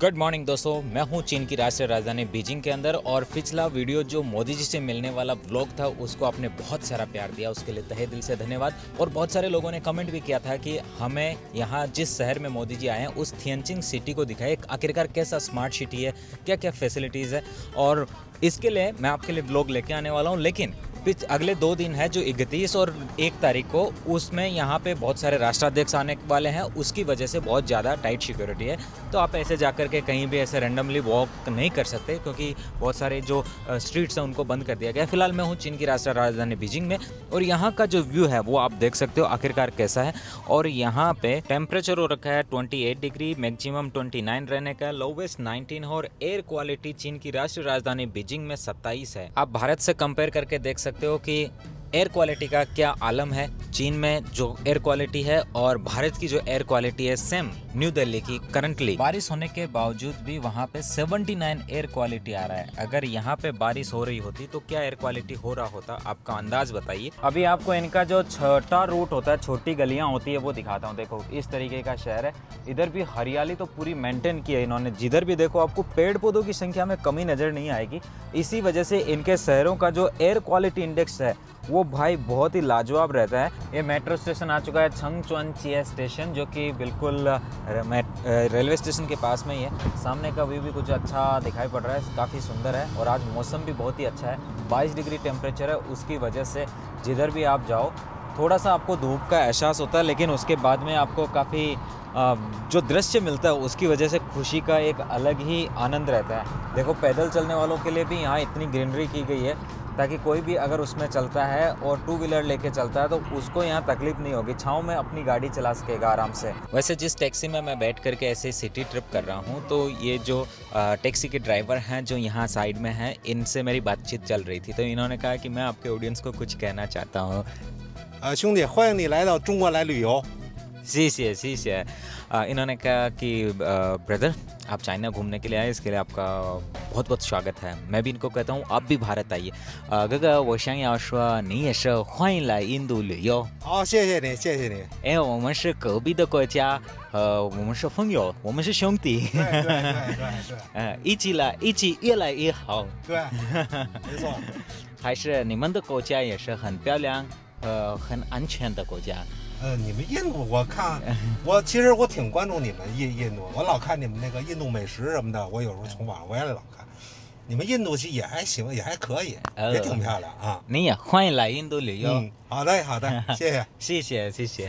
Good morning दोस्तों, मैं हूं चीन की राष्ट्रीय राजधानी बीजिंग के अंदर और पिछला वीडियो जो मोदी जी से मिलने वाला व्लॉग था उसको आपने बहुत सारा प्यार दिया, उसके लिए तहे दिल से धन्यवाद। और बहुत सारे लोगों ने कमेंट भी किया था कि हमें यहाँ जिस शहर में मोदी जी आए हैं उस थिएनचिन सिटी को दिखाए, आखिरकार कैसा स्मार्ट सिटी है, क्या क्या फैसिलिटीज़ है। और इसके लिए मैं आपके लिए व्लॉग लेके आने वाला हूँ, लेकिन अगले 2 दिन है जो 31 और 1 तारीख को, उसमें यहाँ पे बहुत सारे राष्ट्राध्यक्ष आने वाले हैं, उसकी वजह से बहुत ज़्यादा टाइट सिक्योरिटी है। तो आप ऐसे जाकर के कहीं भी ऐसे रैंडमली वॉक नहीं कर सकते क्योंकि बहुत सारे जो स्ट्रीट्स हैं उनको बंद कर दिया गया है। फिलहाल मैं हूँ चीन की राष्ट्रीय राजधानी बीजिंग में और यहाँ का जो व्यू है वो आप देख सकते हो आखिरकार कैसा है। और यहाँ पे टेम्परेचर हो रखा है 28 डिग्री, मैक्सिमम 29 रहने का, लोवेस्ट 19 और एयर क्वालिटी चीन की राष्ट्रीय राजधानी बीजिंग में 27 है। आप भारत से कंपेयर करके देख सकते हो कि एयर क्वालिटी का क्या आलम है। चीन में जो एयर क्वालिटी है और भारत की जो एयर क्वालिटी है सेम न्यू दिल्ली की। करंटली बारिश होने के बावजूद भी वहाँ पे 79 एयर क्वालिटी आ रहा है। अगर यहाँ पे बारिश हो रही होती तो क्या एयर क्वालिटी हो रहा होता, आपका अंदाज बताइए। अभी आपको इनका जो छोटा रूट होता है, छोटी गलियाँ होती है, वो दिखाता हूँ। देखो इस तरीके का शहर है, इधर भी हरियाली तो पूरी मेंटेन की है इन्होंने। जिधर भी देखो आपको पेड़ पौधों की संख्या में कमी नजर नहीं आएगी। इसी वजह से इनके शहरों का जो एयर क्वालिटी इंडेक्स है वो भाई बहुत ही लाजवाब रहता है। ये मेट्रो स्टेशन आ चुका है, छंगचुआनचिया स्टेशन, जो कि बिल्कुल रेलवे स्टेशन के पास में ही है। सामने का व्यू भी कुछ अच्छा दिखाई पड़ रहा है, काफ़ी सुंदर है। और आज मौसम भी बहुत ही अच्छा है, 22 डिग्री टेम्परेचर है। उसकी वजह से जिधर भी आप जाओ थोड़ा सा आपको धूप का एहसास होता है, लेकिन उसके बाद में आपको काफ़ी जो दृश्य मिलता है उसकी वजह से खुशी का एक अलग ही आनंद रहता है। देखो पैदल चलने वालों के लिए भी यहाँ इतनी ग्रीनरी की गई है ताकि कोई भी अगर उसमें चलता है और 2 व्हीलर लेके चलता है तो उसको यहाँ तकलीफ नहीं होगी, छाँव में अपनी गाड़ी चला सकेगा आराम से। वैसे जिस टैक्सी में मैं बैठ करके ऐसे सिटी ट्रिप कर रहा हूँ तो ये जो टैक्सी के ड्राइवर हैं जो यहाँ साइड में हैं, इनसे मेरी बातचीत चल रही थी। तो इन्होंने कहा कि मैं आपके ऑडियंस को कुछ कहना चाहता हूँ। 兄弟，欢迎你来到中国来旅游。 शीश इन्होंने कहा कि ब्रदर आप चाइना घूमने के लिए आए, इसके लिए आपका बहुत बहुत स्वागत है। मैं भी इनको कहता हूँ आप भी भारत आइए। 哥哥我想要说你也是欢迎来印度旅游。 好，谢谢你，谢谢你。 哎，我们是隔壁的国家，我们是朋友，我们是兄弟。 对对对对一起来，一起越来越好。 对，没错。 还是你们的国家也是很漂亮，很安全的国家。 你们印度，我看其实我挺关注你们印度，我老看你们那个印度美食什么的，我有时候从网上我也老看。你们印度其实也还行，也还可以，也挺漂亮啊。你也欢迎来印度旅游。好的好的，谢谢。谢谢谢谢。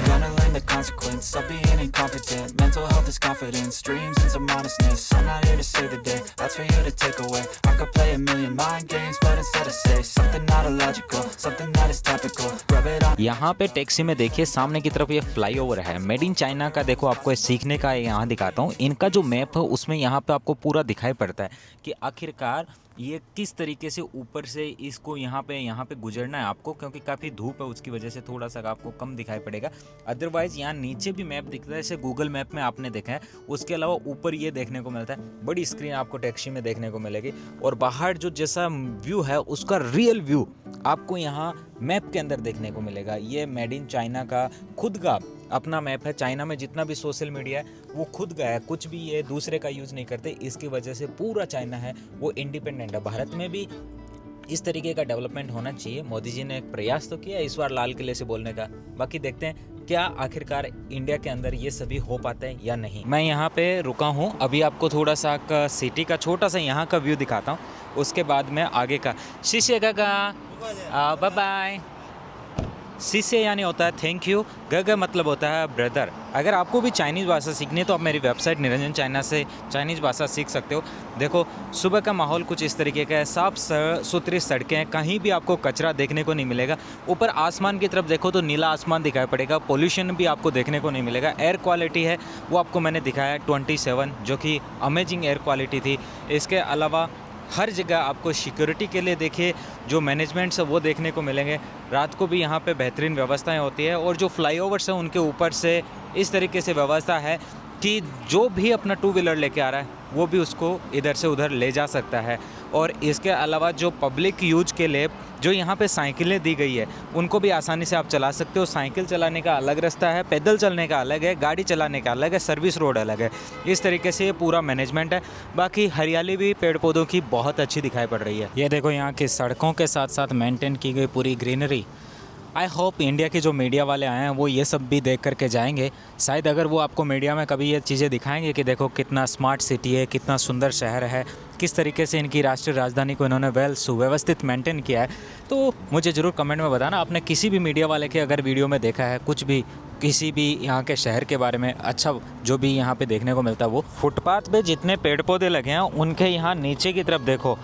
Gonna learn the consequence of being incompetent. Mental health is confidence, dreams and some honestness. I'm not here to save the day, that's for you to take away. I could play a million mind games, but instead I say something not illogical, something that is topical. Rub it on. यहाँ पे taxi में देखिए सामने की तरफ ये flyover है, made in China का। देखो आपको सीखने का यहाँ दिखाता हूँ। इनका जो मैप है उसमें यहाँ पे आपको पूरा दिखाई पड़ता है कि आखिरकार ये किस तरीके से ऊपर से इसको यहाँ पे गुजरना है आपको, क्योंकि काफ़ी धूप है उसकी वजह से थोड़ा सा आपको कम दिखाई पड़ेगा। अदरवाइज़ यहाँ नीचे भी मैप दिखता है, जैसे गूगल मैप में आपने देखा है। उसके अलावा ऊपर ये देखने को मिलता है, बड़ी स्क्रीन आपको टैक्सी में देखने को मिलेगी। और बाहर जो जैसा व्यू है उसका रियल व्यू आपको यहाँ मैप के अंदर देखने को मिलेगा। ये मेड इन चाइना का खुद का अपना मैप है। चाइना में जितना भी सोशल मीडिया है वो खुद का है, कुछ भी ये दूसरे का यूज़ नहीं करते। इसकी वजह से पूरा चाइना है वो इंडिपेंडेंट है। भारत में भी इस तरीके का डेवलपमेंट होना चाहिए। मोदी जी ने एक प्रयास तो किया इस बार लाल किले से बोलने का, बाकी देखते हैं क्या आखिरकार इंडिया के अंदर ये सभी हो पाता है या नहीं। मैं यहाँ पे रुका हूँ, अभी आपको थोड़ा सा सिटी का छोटा सा यहाँ का व्यू दिखाता हूँ, उसके बाद मैं आगे का। शीशे का बाय बाय। शीशे यानी होता है थैंक यू, गगा मतलब होता है ब्रदर। अगर आपको भी चाइनीज़ भाषा सीखनी है तो आप मेरी वेबसाइट निरंजन चाइना से चाइनीज़ भाषा सीख सकते हो। देखो सुबह का माहौल कुछ इस तरीके का है, साफ सुथरी सड़कें हैं, कहीं भी आपको कचरा देखने को नहीं मिलेगा। ऊपर आसमान की तरफ देखो तो नीला आसमान दिखाई पड़ेगा, पोल्यूशन भी आपको देखने को नहीं मिलेगा। एयर क्वालिटी है वो आपको मैंने दिखाया 27, जो कि अमेजिंग एयर क्वालिटी थी। इसके अलावा हर जगह आपको सिक्योरिटी के लिए देखिए जो मैनेजमेंट्स है वो देखने को मिलेंगे। रात को भी यहाँ पे बेहतरीन व्यवस्थाएं होती है और जो फ्लाईओवर्स हैं उनके ऊपर से इस तरीके से व्यवस्था है कि जो भी अपना टू व्हीलर लेके आ रहा है वो भी उसको इधर से उधर ले जा सकता है। और इसके अलावा जो पब्लिक यूज के लिए जो यहाँ पे साइकिलें दी गई है उनको भी आसानी से आप चला सकते हो। साइकिल चलाने का अलग रास्ता है, पैदल चलने का अलग है, गाड़ी चलाने का अलग है, सर्विस रोड अलग है। इस तरीके से ये पूरा मैनेजमेंट है। बाकी हरियाली भी पेड़ पौधों की बहुत अच्छी दिखाई पड़ रही है। ये देखो यहाँ की सड़कों के साथ साथ मेंटेन की गई पूरी ग्रीनरी। आई होप इंडिया के जो मीडिया वाले आए हैं वो ये सब भी देख करके जाएंगे। शायद अगर वो आपको मीडिया में कभी ये चीज़ें दिखाएंगे कि देखो कितना स्मार्ट सिटी है, कितना सुंदर शहर है, किस तरीके से इनकी राष्ट्रीय राजधानी को इन्होंने वेल सुव्यवस्थित मेंटेन किया है, तो मुझे ज़रूर कमेंट में बताना आपने किसी भी मीडिया वाले के अगर वीडियो में देखा है कुछ भी किसी भी यहाँ के शहर के बारे में अच्छा जो भी यहाँ पे देखने को मिलता है। वो फुटपाथ पे जितने पेड़ पौधे लगे हैं उनके यहाँ नीचे की तरफ देखो,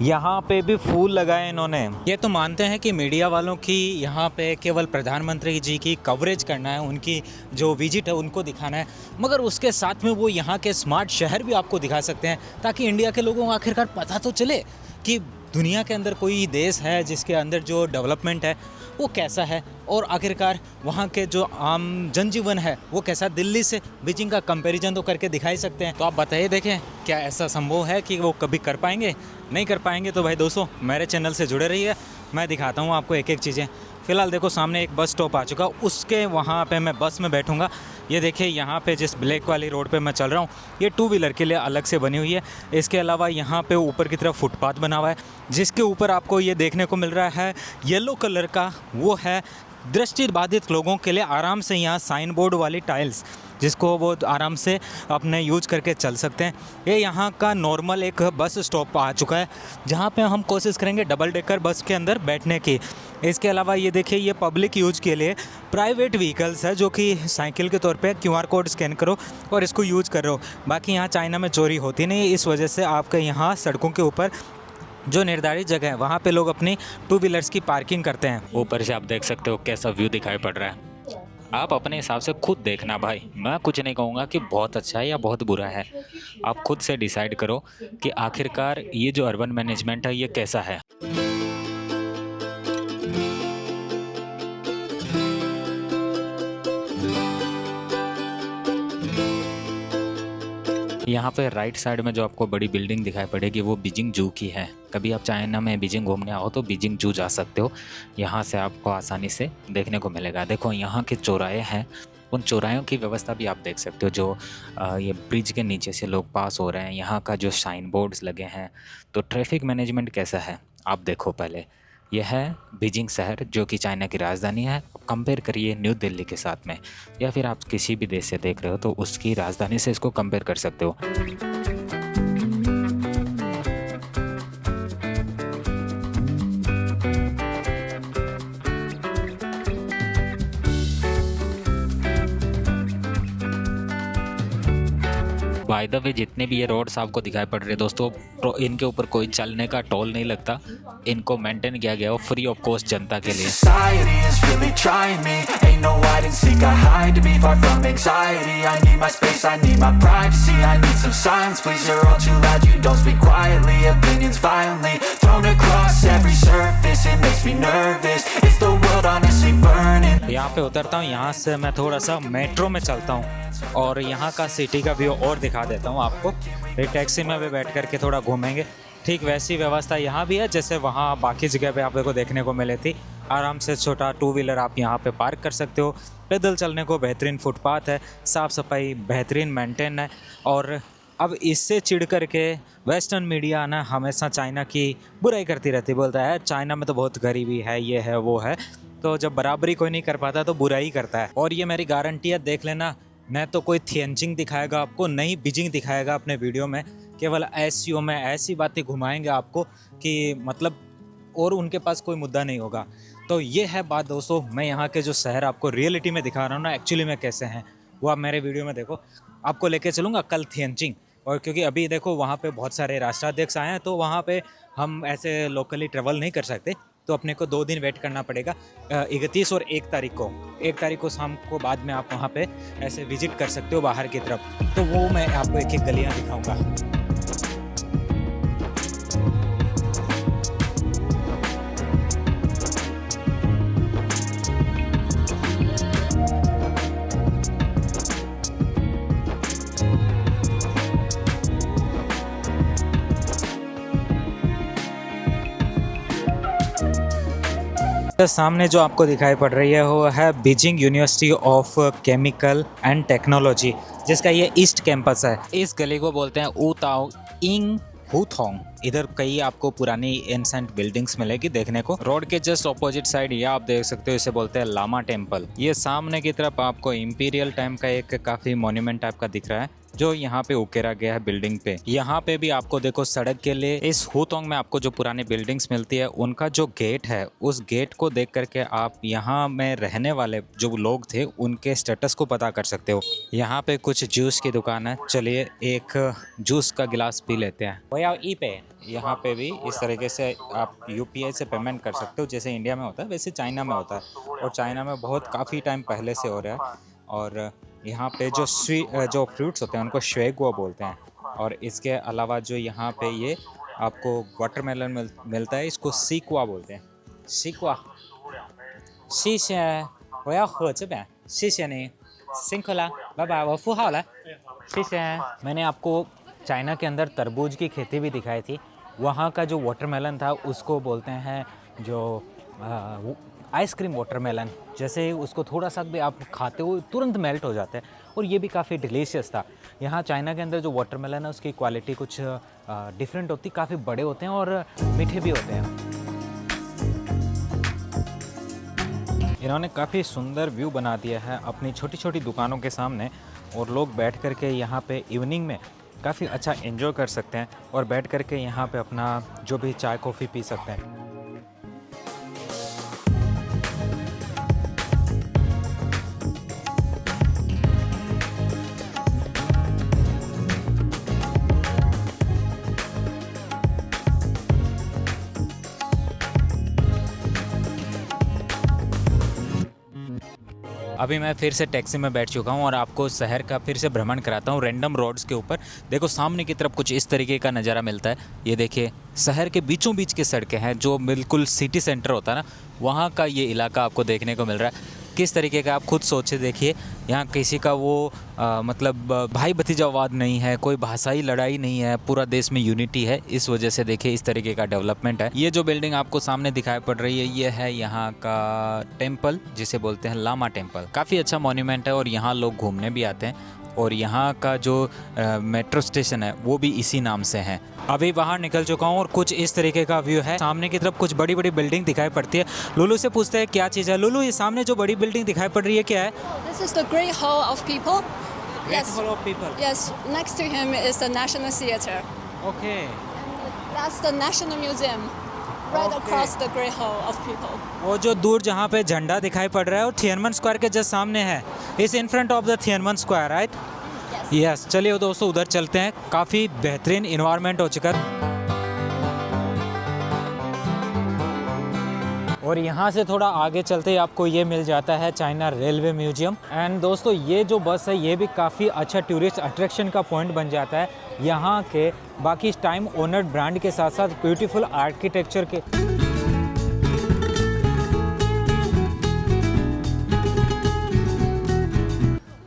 यहाँ पे भी फूल लगाए इन्होंने। ये तो मानते हैं कि मीडिया वालों की यहाँ पे केवल प्रधानमंत्री जी की कवरेज करना है, उनकी जो विजिट है उनको दिखाना है, मगर उसके साथ में वो यहाँ के स्मार्ट शहर भी आपको दिखा सकते हैं ताकि इंडिया के लोगों को आखिरकार पता तो चले कि दुनिया के अंदर कोई देश है जिसके अंदर जो डेवलपमेंट है वो कैसा है और आखिरकार वहाँ के जो आम जनजीवन है वो कैसा। दिल्ली से बीजिंग का कंपैरिजन तो करके दिखा ही सकते हैं। तो आप बताइए देखें क्या ऐसा संभव है कि वो कभी कर पाएंगे? नहीं कर पाएंगे तो भाई दोस्तों मेरे चैनल से जुड़े रहिए, मैं दिखाता हूँ आपको एक एक चीज़ें। फ़िलहाल देखो सामने एक बस स्टॉप आ चुका, उसके वहाँ पे मैं बस में बैठूँगा। ये देखिए यहाँ पे जिस ब्लैक वाली रोड पे मैं चल रहा हूँ ये टू व्हीलर के लिए अलग से बनी हुई है। इसके अलावा यहाँ पे ऊपर की तरफ फुटपाथ बना हुआ है जिसके ऊपर आपको ये देखने को मिल रहा है येलो कलर का, वो है दृष्टिबाधित लोगों के लिए आराम से यहाँ साइन बोर्ड वाली टाइल्स जिसको वो आराम से अपने यूज करके चल सकते हैं। ये यहाँ का नॉर्मल एक बस स्टॉप आ चुका है जहाँ पे हम कोशिश करेंगे डबल डेकर बस के अंदर बैठने की। इसके अलावा ये देखिए ये पब्लिक यूज के लिए प्राइवेट व्हीकल्स है जो कि साइकिल के तौर पे QR कोड स्कैन करो और इसको यूज कर रहे हो। बाकी यहाँ चाइना में चोरी होती नहीं, इस वजह से आपके यहाँ सड़कों के ऊपर जो निर्धारित जगह है वहाँ पे लोग अपनी टू व्हीलर्स की पार्किंग करते हैं। ऊपर से आप देख सकते हो कैसा व्यू दिखाई पड़ रहा है, आप अपने हिसाब से खुद देखना भाई, मैं कुछ नहीं कहूँगा कि बहुत अच्छा है या बहुत बुरा है। आप खुद से डिसाइड करो कि आखिरकार ये जो अर्बन मैनेजमेंट है ये कैसा है। यहाँ पे राइट साइड में जो आपको बड़ी बिल्डिंग दिखाई पड़ेगी वो बीजिंग जू की है। कभी आप चाइना में बीजिंग घूमने आओ तो बीजिंग जू जा सकते हो, यहाँ से आपको आसानी से देखने को मिलेगा। देखो यहाँ के चौराहे हैं, उन चौराहों की व्यवस्था भी आप देख सकते हो जो ये ब्रिज के नीचे से लोग पास हो रहे हैं। यहाँ का जो साइन बोर्ड्स लगे हैं, तो ट्रैफिक मैनेजमेंट कैसा है आप देखो पहले। यह है बीजिंग शहर जो कि चाइना की राजधानी है। कंपेयर करिए न्यू दिल्ली के साथ में, या फिर आप किसी भी देश से देख रहे हो तो उसकी राजधानी से इसको कंपेयर कर सकते हो। बाय द वे जितने भी ये रोड्स आपको दिखाई पड़ रहे हैं दोस्तों, इनके ऊपर कोई चलने का टोल नहीं लगता, इनको मेंटेन किया गया हो फ्री ऑफ कॉस्ट जनता के लिए। Society is really trying me. Ain't no hide and seek, I hide to be far from anxiety. I need my space, I need my privacy. I need some silence, please, you're all too loud. You don't speak quietly, opinions violently thrown across every surface. It makes me nervous, it's the world honestly burning. यहाँ पे उतरता हूँ, यहाँ से मैं थोड़ा सा metro में चलता हूँ और यहाँ का सिटी का व्यू और दिखा देता हूँ आपको। एक टैक्सी में भी बैठ करके थोड़ा घूमेंगे। ठीक वैसी व्यवस्था यहाँ भी है जैसे वहाँ बाकी जगह पे आप को देखने को मिली थी। आराम से छोटा टू व्हीलर आप यहाँ पे पार्क कर सकते हो। पैदल चलने को बेहतरीन फुटपाथ है, साफ़ सफाई बेहतरीन मेंटेन है। और अब इससे चिढ़ करके वेस्टर्न मीडिया ना हमेशा चाइना की बुराई करती रहती, बोलता है चाइना में तो बहुत गरीबी है, ये है वो है। तो जब बराबरी कोई नहीं कर पाता तो बुराई करता है। और ये मेरी गारंटी है, देख लेना, न तो कोई थियनजिंग दिखाएगा आपको, न ही बीजिंग दिखाएगा अपने वीडियो में। केवल एसईओ में ऐसी बातें घुमाएंगे आपको कि मतलब और उनके पास कोई मुद्दा नहीं होगा। तो ये है बात दोस्तों, मैं यहाँ के जो शहर आपको रियलिटी में दिखा रहा हूँ ना, एक्चुअली में कैसे हैं वो आप मेरे वीडियो में देखो। आपको लेके चलूँगा कल थियनजिंग, और क्योंकि अभी देखो वहाँ पे बहुत सारे राष्ट्राध्यक्ष आए हैं तो वहाँ पे हम ऐसे लोकली ट्रेवल नहीं कर सकते, तो अपने को 2 दिन वेट करना पड़ेगा। 31 और 1 तारीख को शाम को बाद में आप वहाँ पे ऐसे विजिट कर सकते हो बाहर की तरफ। तो वो मैं आपको एक एक गलियाँ दिखाऊंगा। तो सामने जो आपको दिखाई पड़ रही है वो है Beijing university of chemical and technology, जिसका ये ईस्ट कैंपस है। इस गली को बोलते हैं ऊ ताओ इंग हुथोंग। इधर कई आपको पुरानी एंसेंट बिल्डिंग्स मिलेगी देखने को। रोड के जस्ट ऑपोजिट साइड ये आप देख सकते हो, इसे बोलते हैं लामा टेम्पल। ये सामने की तरफ आपको इंपीरियल टाइम का एक काफी मॉन्यूमेंट टाइप का दिख रहा है जो यहाँ पे उकेरा गया है बिल्डिंग पे। यहाँ पे भी आपको देखो सड़क के लिए इस हुतोंग में आपको जो पुरानी बिल्डिंग्स मिलती है उनका जो गेट है, उस गेट को देख करके आप यहाँ में रहने वाले जो लोग थे उनके स्टेटस को पता कर सकते हो। यहाँ पे कुछ जूस की दुकान है, चलिए एक जूस का गिलास पी लेते हैं। भैया ई पे यहाँ पे भी इस तरीके से आप यूपीआई से पेमेंट कर सकते हो, जैसे इंडिया में होता है वैसे चाइना में होता है, और चाइना में बहुत काफ़ी टाइम पहले से हो रहा है। और यहाँ पे जो जो फ्रूट्स होते हैं उनको श्वेगुआ बोलते हैं। और इसके अलावा जो यहाँ पे ये आपको वाटरमेलन मिलता है, इसको सीक्वा बोलते हैं। सीक्वा शीशे वो喝这边谢谢你辛苦了拜拜我付好了谢谢। मैंने आपको चाइना के अंदर तरबूज की खेती भी दिखाई थी। वहाँ का जो वाटरमेलन था उसको बोलते हैं जो आइसक्रीम वाटरमेलन। जैसे ही उसको थोड़ा सा भी आप खाते हो तुरंत मेल्ट हो जाता है, और ये भी काफ़ी डिलीशियस था। यहाँ चाइना के अंदर जो वाटरमेलन है उसकी क्वालिटी कुछ डिफरेंट होती, काफ़ी बड़े होते हैं और मीठे भी होते हैं। इन्होंने काफ़ी सुंदर व्यू बना दिया है अपनी छोटी छोटी दुकानों के सामने, और लोग बैठ कर के यहाँ पे इवनिंग में काफ़ी अच्छा एंजॉय कर सकते हैं और बैठ कर के यहाँ पे अपना जो भी चाय कॉफ़ी पी सकते हैं। अभी मैं फिर से टैक्सी में बैठ चुका हूँ और आपको शहर का फिर से भ्रमण कराता हूँ रैंडम रोड्स के ऊपर। देखो सामने की तरफ कुछ इस तरीके का नज़ारा मिलता है। ये देखिए शहर के बीचों बीच की सड़कें हैं, जो बिल्कुल सिटी सेंटर होता है ना, वहाँ का ये इलाका आपको देखने को मिल रहा है। किस तरीके का आप खुद सोचे देखिए, यहाँ किसी का वो मतलब भाई भतीजावाद नहीं है, कोई भाषाई लड़ाई नहीं है, पूरा देश में यूनिटी है। इस वजह से देखिए इस तरीके का डेवलपमेंट है। ये जो बिल्डिंग आपको सामने दिखाई पड़ रही है ये है यहाँ का टेम्पल, जिसे बोलते हैं लामा टेम्पल। काफ़ी अच्छा मॉन्यूमेंट है और यहाँ लोग घूमने भी आते हैं, और यहाँ का जो मेट्रो स्टेशन है वो भी इसी नाम से है। अभी बाहर निकल चुका हूँ और कुछ इस तरीके का व्यू है। सामने की तरफ कुछ बड़ी बड़ी बिल्डिंग दिखाई पड़ती है। लुलू से पूछते हैं क्या चीज़ है। लुलू, ये सामने जो बड़ी बिल्डिंग दिखाई पड़ रही है क्या है? This is the Great Hall of People. Great Hall of People. Yes, next to him is the National Theatre. Okay. That's the National Museum. Right across the Great Hall of People. वो जो दूर जहाँ पे झंडा दिखाई पड़ रहा है वो थियनमन स्क्वायर के जस्ट सामने है। Is in front of the Tiananmen square, right? Yes. चलिए दोस्तों उधर चलते हैं। काफ़ी बेहतरीन इन्वायरमेंट हो चुका है। और यहाँ से थोड़ा आगे चलते ही आपको ये मिल जाता है चाइना रेलवे म्यूजियम। एंड दोस्तों ये जो बस है ये भी काफ़ी अच्छा टूरिस्ट अट्रैक्शन का पॉइंट बन जाता है। यहाँ के बाकी टाइम ओनर ब्रांड के साथ साथ ब्यूटीफुल आर्किटेक्चर के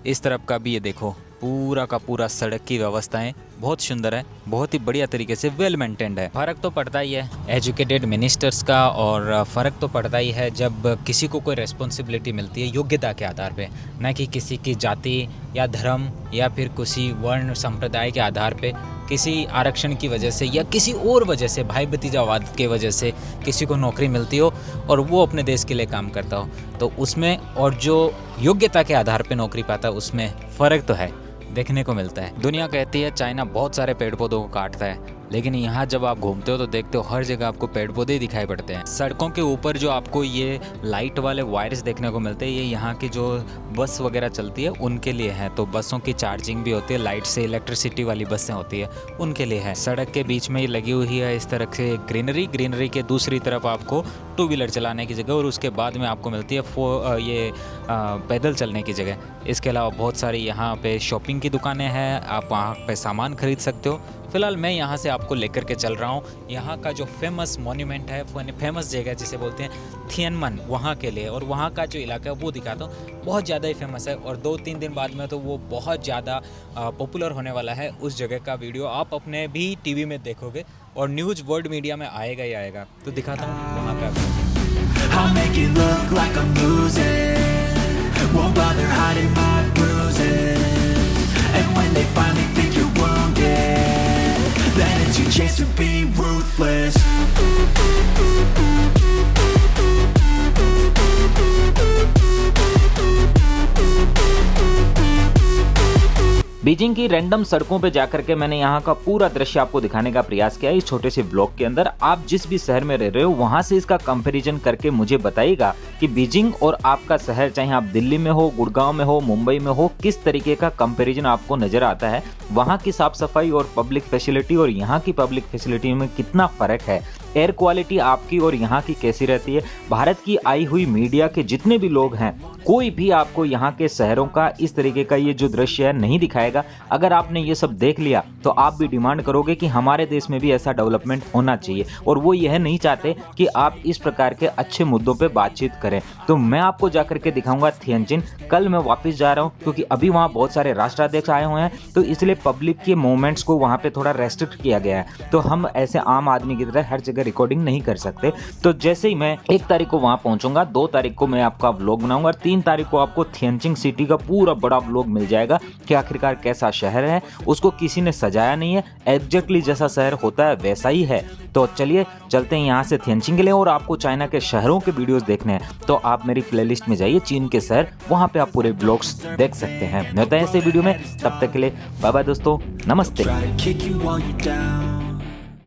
इस तरफ का भी ये देखो पूरा का पूरा सड़क की व्यवस्थाएं बहुत सुंदर है, बहुत ही बढ़िया तरीके से वेल मेंटेन्ड है। फ़र्क तो पड़ता ही है एजुकेटेड मिनिस्टर्स का, और फ़र्क तो पड़ता ही है जब किसी को कोई रिस्पॉन्सिबिलिटी मिलती है योग्यता के आधार पे, न कि किसी की जाति या धर्म या फिर किसी वर्ण संप्रदाय के आधार पे, किसी आरक्षण की वजह से या किसी और वजह से, भाई भतीजावाद के वजह से किसी को नौकरी मिलती हो और वो अपने देश के लिए काम करता हो, तो उसमें और जो योग्यता के आधार पे नौकरी पाता है उसमें फ़र्क तो है, देखने को मिलता है। दुनिया कहती है चाइना बहुत सारे पेड़ पौधों को काटता है, लेकिन यहाँ जब आप घूमते हो तो देखते हो हर जगह आपको पेड़ पौधे दिखाई पड़ते हैं। सड़कों के ऊपर जो आपको ये लाइट वाले वायर्स देखने को मिलते हैं, ये यहाँ की जो बस वगैरह चलती है उनके लिए है। तो बसों की चार्जिंग भी होती है, लाइट से इलेक्ट्रिसिटी वाली बसें होती है उनके लिए है। सड़क के बीच में ये लगी हुई है इस तरह से ग्रीनरी के दूसरी तरफ आपको टू व्हीलर चलाने की जगह, और उसके बाद में आपको मिलती है ये पैदल चलने की जगह। इसके अलावा बहुत सारी यहाँ पे शॉपिंग की दुकानें हैं, आप वहाँ पे सामान खरीद सकते हो। फ़िलहाल मैं यहाँ से आपको लेकर के चल रहा हूँ यहाँ का जो फेमस मॉन्यूमेंट है, फेमस जगह जिसे बोलते हैं थियनमन, वहाँ के लिए, और वहाँ का जो इलाका है वो दिखाता हूँ। बहुत ज़्यादा ही फेमस है और 2-3 दिन बाद में तो वो बहुत ज़्यादा पॉपुलर होने वाला है। उस जगह का वीडियो आप अपने भी टीवी में देखोगे और न्यूज़ वर्ल्ड मीडिया में आएगा ही आएगा। तो दिखाता हूँ वहाँ का। I'll make it look like I'm losing, won't bother hiding my bruises. And when they finally think you're wounded, then it's your chance to be ruthless. Beijing की रैंडम सड़कों पे जाकर के मैंने यहाँ का पूरा दृश्य आपको दिखाने का प्रयास किया इस छोटे से ब्लॉग के अंदर। आप जिस भी शहर में रह रहे हो वहां से इसका कंपैरिजन करके मुझे बताइएगा कि बीजिंग और आपका शहर, चाहे आप दिल्ली में हो, गुड़गांव में हो, मुंबई में हो, किस तरीके का कंपैरिजन आपको नजर आता है। वहाँ की साफ सफाई और पब्लिक फैसिलिटी और यहाँ की पब्लिक फैसिलिटी में कितना फर्क है। एयर क्वालिटी आपकी और यहाँ की कैसी रहती है। भारत की आई हुई मीडिया के जितने भी लोग हैं, कोई भी आपको यहाँ के शहरों का इस तरीके का ये जो दृश्य है नहीं दिखाएगा। अगर आपने ये सब देख लिया तो आप भी डिमांड करोगे कि हमारे देश में भी ऐसा डेवलपमेंट होना चाहिए, और वो यह नहीं चाहते कि आप इस प्रकार के अच्छे मुद्दों पे बातचीत करें। तो मैं आपको जाकर के दिखाऊंगा थिएनजिन। कल मैं वापस जा रहा हूँ क्योंकि अभी वहाँ बहुत सारे राष्ट्राध्यक्ष आए हुए हैं, तो इसलिए पब्लिक के मूवमेंट्स को वहाँ पे थोड़ा रेस्ट्रिक्ट किया गया है। तो हम ऐसे आम आदमी की तरह हर जगह रिकॉर्डिंग नहीं कर सकते। तो जैसे ही मैं 1 तारीख को वहाँ पहुंचूंगा, 2 तारीख को मैं आपका व्लॉग बनाऊंगा, 3 तारीख को आपको थिएनजिन सिटी का पूरा बड़ा व्लॉग मिल जाएगा कि आखिरकार कैसा शहर है। उसको किसी ने सजाया नहीं है, एग्जैक्टली जैसा शहर होता है वैसा ही है। तो चलिए चलते हैं यहाँ से थिएनजिन के लिए। और आपको चाइना के शहरों के वीडियोस देखने हैं तो आप मेरी प्लेलिस्ट में जाइए, चीन के शहर, वहाँ पे आप पूरे ब्लॉग्स देख सकते हैं। मिलते हैं ऐसे वीडियो में, तब तक के लिए बाय बाय दोस्तों, नमस्ते।